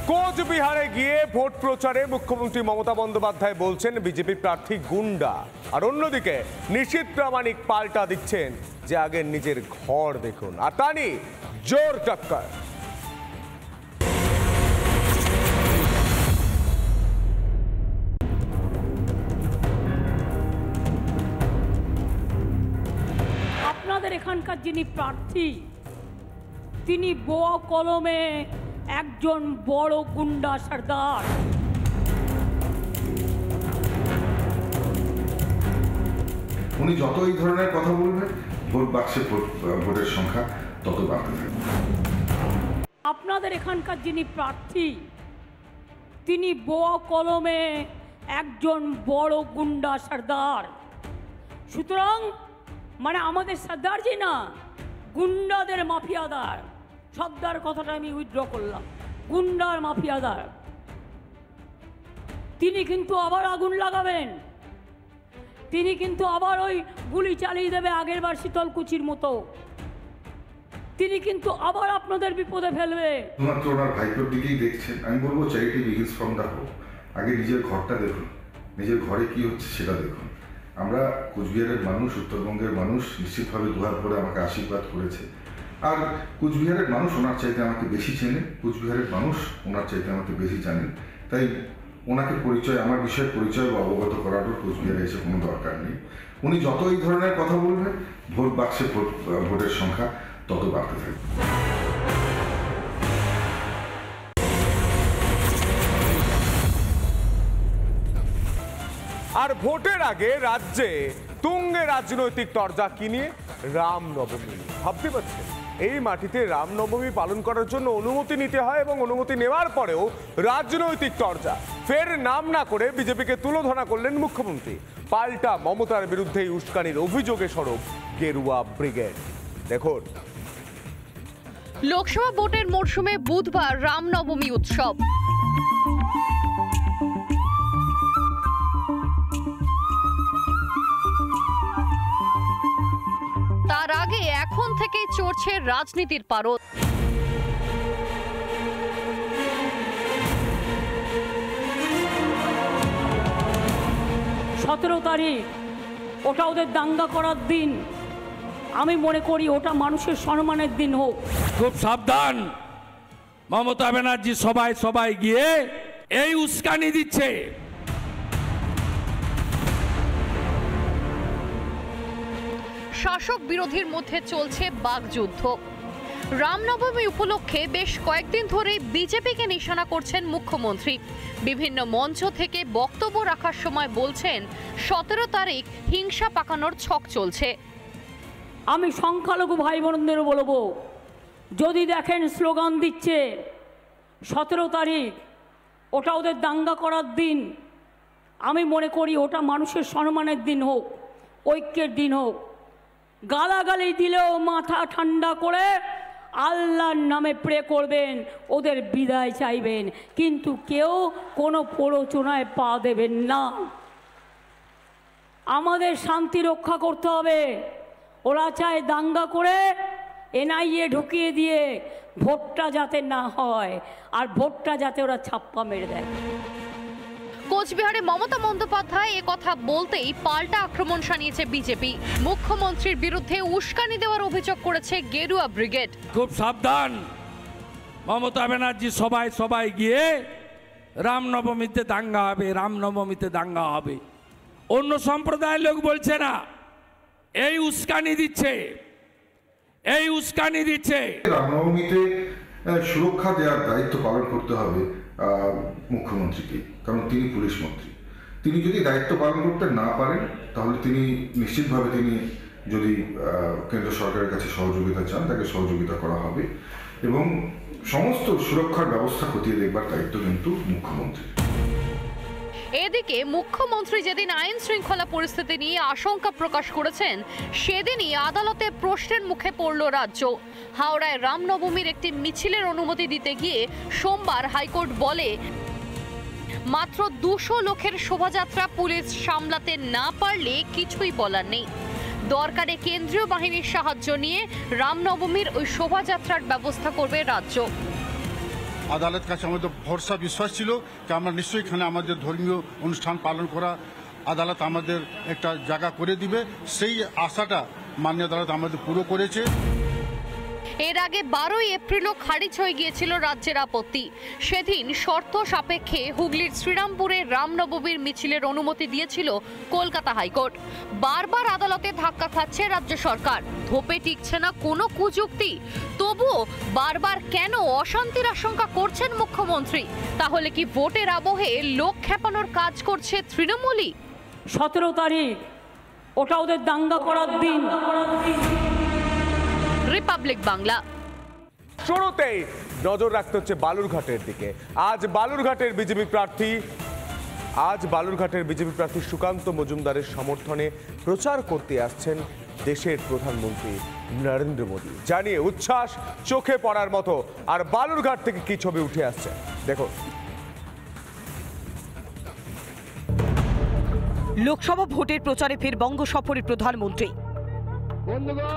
কোচবিহারে গিয়ে ভোট প্রচারে মুখ্যমন্ত্রী মমতা বন্দ্যোপাধ্যায় বলছেন বিজেপি প্রার্থী গুন্ডা, আর অন্যদিকে নিশীথ প্রামাণিক পাল্টা দিচ্ছেন যে আগে নিজের ঘর দেখুন, আর তা নিয়ে জোর টক্কর। আপনাদের এখানকার যিনি প্রার্থী তিনি বোয়া কলমে একজন বড় গুন্ডা সর্দার। উনি যত এই ধরনের কথা বলবেন ভোট বাক্সে ভোটের সংখ্যা তত বাড়তে থাকবে। আপনাদের এখানকার যিনি প্রার্থী তিনি বোয়া কলমে একজন বড় গুন্ডা সর্দার। সুতরাং মানে আমাদের সর্দারজি না, গুন্ডাদের মাফিয়াদার। সর্দার কথাটা আমি উইথড্র করলাম, গুন্ডার মাফিয়াদার। তিনি কিন্তু আবার আগুন লাগাবেন, তিনি কিন্তু আবার ওই গুলি চালিয়ে দেবে আগেরবার শীতলকুচির মতো। তিনি কিন্তু আবার আপনাদের বিপদে ফেলবে। শুধুমাত্র ওনার ভাইপোর দিকেই দেখছেন। আমি বলবো charity begins from the home. আগে নিজের ঘরটা দেখুন, নিজের ঘরে কি হচ্ছে সেটা দেখুন। আমরা কোচবিহারের মানুষ, উত্তরবঙ্গের মানুষ নিশ্চিতভাবে দুহাত ভরে আমাকে আশীর্বাদ করেছে, আর কোচবিহারের মানুষ ওনার চাইতে আমাকে বেশি চেনে, কোচবিহারের মানুষ ওনার চাইতে আমাকে বেশি জানেন। তাই ওনাকে পরিচয়, আমার বিষয়ে পরিচয় বা অবগত করারও কোচবিহারে এসে কোনো দরকার নেই। উনি যত এই ধরনের কথা বলবেন ভোট বাক্সে ভোটের সংখ্যা তত বাড়তে থাকবে। আর ভোটের আগে রাজ্যে তুঙ্গে রাজনৈতিক তরজা কি নিয়ে? রামনবমী। ভাবতে পারছেন এই মাটিতে রামনবমী পালন করার জন্য অনুমতি নিতে হয়, এবং অনুমতি নেওয়ার পরেও রাজনৈতিক তরজা। ফের নাম না করে বিজেপিকে তুলোধনা করলেন মুখ্যমন্ত্রী। পাল্টা মমতার বিরুদ্ধে উস্কানির অভিযোগে সরব গেরুয়া ব্রিগেড। দেখুন, লোকসভা ভোটের মরশুমে বুধবার রামনবমী উৎসব। তার আগে এখন থেকেই চড়ছে রাজনীতির পারদ। 17 তারিখ ওটা ওদের দাঙ্গা করার দিন। আমি মনে করি ওটা মানুষের সম্মানের দিন হোক। খুব সাবধান, মমতা ব্যানার্জি সবাই গিয়ে এই উস্কানি দিচ্ছে। শাসক বিরোধীর মধ্যে চলছে বাকযুদ্ধ। রামনবমী উপলক্ষে বেশ কয়েকদিন ধরে বিজেপিকে নিশানা করছেন মুখ্যমন্ত্রী। বিভিন্ন মঞ্চ থেকে বক্তব্য রাখার সময় বলছেন 17 তারিখ হিংসা পাকানোর ছক চলছে। আমি সংখ্যালঘু ভাই বোনদেরও বলবো, যদি দেখেন স্লোগান দিচ্ছে 17 তারিখ ওটা ওদের দাঙ্গা করার দিন, আমি মনে করি ওটা মানুষের সম্মানের দিন হোক, ঐক্যের দিন হোক। গালাগালি দিলেও মাথা ঠান্ডা করে আল্লাহর নামে প্রে করবেন, ওদের বিদায় চাইবেন, কিন্তু কেউ কোনো প্ররোচনায় পা দেবেন না। আমাদের শান্তি রক্ষা করতে হবে। ওরা চায় দাঙ্গা করে এনআইএ ঢুকিয়ে দিয়ে ভোটটা যাতে না হয়, আর ভোটটা যাতে ওরা ছাপ্পা মেরে দেয়। কোচবিহারে মমতা বন্দ্যোপাধ্যায় কথা বলতেই পাল্টা আক্রমণ শানিয়েছে বিজেপি। মুখ্যমন্ত্রীর বিরুদ্ধে উস্কানি দেওয়ার অভিযোগ করেছে গেরুয়া ব্রিগেড। খুব সাবধান, মমতা ব্যানার্জি সবাই গিয়ে রামনবমীতে দাঙ্গা হবে, রামনবমীতে দাঙ্গা হবে। অন্য সম্প্রদায়ের লোক বলছে না, এই উস্কানি দিচ্ছে। রামনবমীতে সুরক্ষা দেওয়ার দায়িত্ব পালন করতে হবে মুখ্যমন্ত্রীকে, কারণ তিনি পুলিশ মন্ত্রী। তিনি যদি দায়িত্ব পালন করতে না পারেন তাহলে তিনি নিশ্চিতভাবে, তিনি যদি কেন্দ্র সরকারের কাছে সহযোগিতা চান তাকে সহযোগিতা করা হবে, এবং সমস্ত সুরক্ষার ব্যবস্থা খতিয়ে দেখবার দায়িত্ব কিন্তু মুখ্যমন্ত্রী। এদিকে মুখ্যমন্ত্রী যেদিন আইন শৃঙ্খলা পরিস্থিতি নিয়ে আশঙ্কা প্রকাশ করেছেন, সেদিনই আদালতে প্রশ্নের মুখে পড়ল রাজ্য। হাওড়ায় রামনবমীর একটি মিছিলের অনুমতি দিতে গিয়ে সোমবার হাইকোর্ট বলে, মাত্র 200 লোকের শোভাযাত্রা পুলিশ সামলাতে না পারলে কিছুই বলার নেই। দরকারে কেন্দ্রীয় বাহিনীর সাহায্য নিয়ে রামনবমীর ওই শোভাযাত্রার ব্যবস্থা করবে রাজ্য। আদালত কাছে আমাদের ভরসা বিশ্বাস ছিল যে আমরা নিশ্চয়ই এখানে আমাদের ধর্মীয় অনুষ্ঠান পালন করা আদালত আমাদের একটা জায়গা করে দিবে, সেই আশাটা মাননীয় আদালত আমাদের পুরো করেছে। এর আগে 12ই এপ্রিলও খারিজ হয়ে গিয়েছিল রাজ্যের আপত্তি। সেদিন শর্ত সাপেক্ষে হুগলির শ্রীরামপুরে রামনবমীর মিছিলের অনুমতি দিয়েছিল কলকাতা হাইকোর্ট। বারবার আদালতে ধাক্কা খাচ্ছে রাজ্য সরকার, ধোপে টিকছে না কোনো কুযুক্তি। তবুও বারবার কেন অশান্তির আশঙ্কা করছেন মুখ্যমন্ত্রী? তাহলে কি ভোটের আবহে লোক খেপানোর কাজ করছে তৃণমূলই? 17 তারিখ ওটা ওদের দাঙ্গা করার দিন। রিপাবলিক বাংলা। শুরুতেই নজর রাখতে হচ্ছে বালুরঘাটের দিকে। আজ বালুরঘাটের বিজেপি প্রার্থী সুকান্ত মজুমদারের সমর্থনে প্রচার করতে আসছেন দেশের প্রধানমন্ত্রী নরেন্দ্র মোদী। জানিয়ে উচ্ছ্বাস চোখে পড়ার মতো। আর বালুরঘাট থেকে কি ছবি উঠে আসছে দেখুন। লোকসভা ভোটের প্রচারে ফের বঙ্গ সফরে প্রধানমন্ত্রী।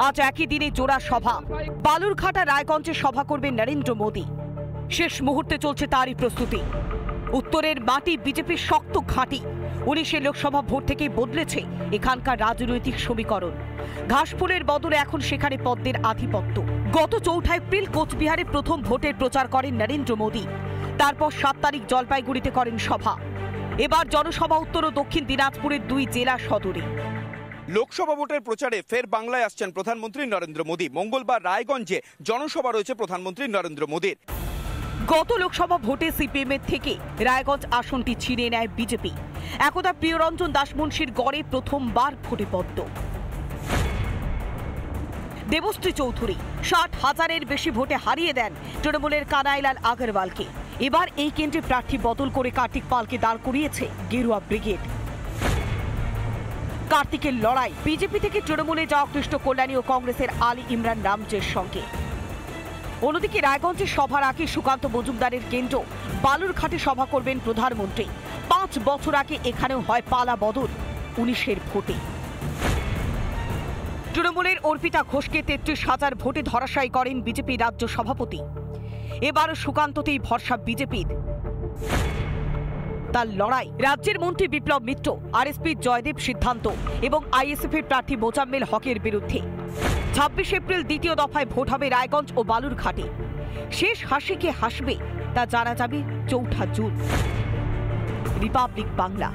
আজ একই দিনে জোড়া সভা। বালুরঘাট আর রায়গঞ্জে সভা করবেন নরেন্দ্র মোদী। শেষ মুহূর্তে চলছে তারই প্রস্তুতি। উত্তরের মাটি বিজেপির শক্ত ঘাঁটি। 19 লোকসভা ভোট থেকেই বদলেছে এখানকার রাজনৈতিক সমীকরণ। ঘাসফুলের বদলে এখন সেখানে পদ্মের আধিপত্য। গত 4 এপ্রিল কোচবিহারে প্রথম ভোটের প্রচার করেন নরেন্দ্র মোদী। তারপর 7 তারিখ জলপাইগুড়িতে করেন সভা। এবার জনসভা উত্তর ও দক্ষিণ দিনাজপুরের 2 জেলা সদরে। লোকসভা ভোটের প্রচারে ফের বাংলায় আসছেন প্রধানমন্ত্রী নরেন্দ্র মোদী। মঙ্গলবার রায়গঞ্জে জনসভা রয়েছে প্রধানমন্ত্রী নরেন্দ্র মোদীর। গত লোকসভা ভোটে সিপিএম এর থেকে রায়গঞ্জ আসনটি ছিনিয়ে নেয় বিজেপি। একদা প্রিয়রঞ্জন দাসমুন্সির গড়ে প্রথমবার ভোটে পদ্ম। দেবশ্রী চৌধুরী 60,000-এর বেশি ভোটে হারিয়ে দেন তৃণমূলের কানাইলাল আগরওয়ালকে। এবার এই কেন্দ্রে প্রার্থী বদল করে কার্তিক পালকে দাঁড় করিয়েছে গেরুয়া ব্রিগেড। কার্তিকের লড়াই বিজেপি থেকে তৃণমূলে যাওয়া কৃষ্ণ কল্যাণী ও কংগ্রেসের আলী ইমরান রামজের সঙ্গে। অন্যদিকে রায়গঞ্জে সভার আগে সুকান্ত মজুমদারের কেন্দ্র বালুরঘাটে সভা করবেন প্রধানমন্ত্রী। 5 বছর আগে এখানেও হয় পালা বদল 19 ভোটে। তৃণমূলের অর্পিতা ঘোষকে 33,000 ভোটে ধরাশায়ী করেন বিজেপি রাজ্য সভাপতি। এবারও সুকান্ততেই ভরসা বিজেপির। তার লড়াই রাজ্যের মন্ত্রী বিপ্লব মিত্র, আরএসপি জয়দেব সিদ্ধান্ত এবং আইএসএফ এর প্রার্থী মোজাম্মেল হকের বিরুদ্ধে। 26 এপ্রিল দ্বিতীয় দফায় ভোট হবে রায়গঞ্জ ও বালুরঘাটে। শেষ হাসি কে হাসবে তা জানা যাবে 4 জুন। রিপাবলিক বাংলা।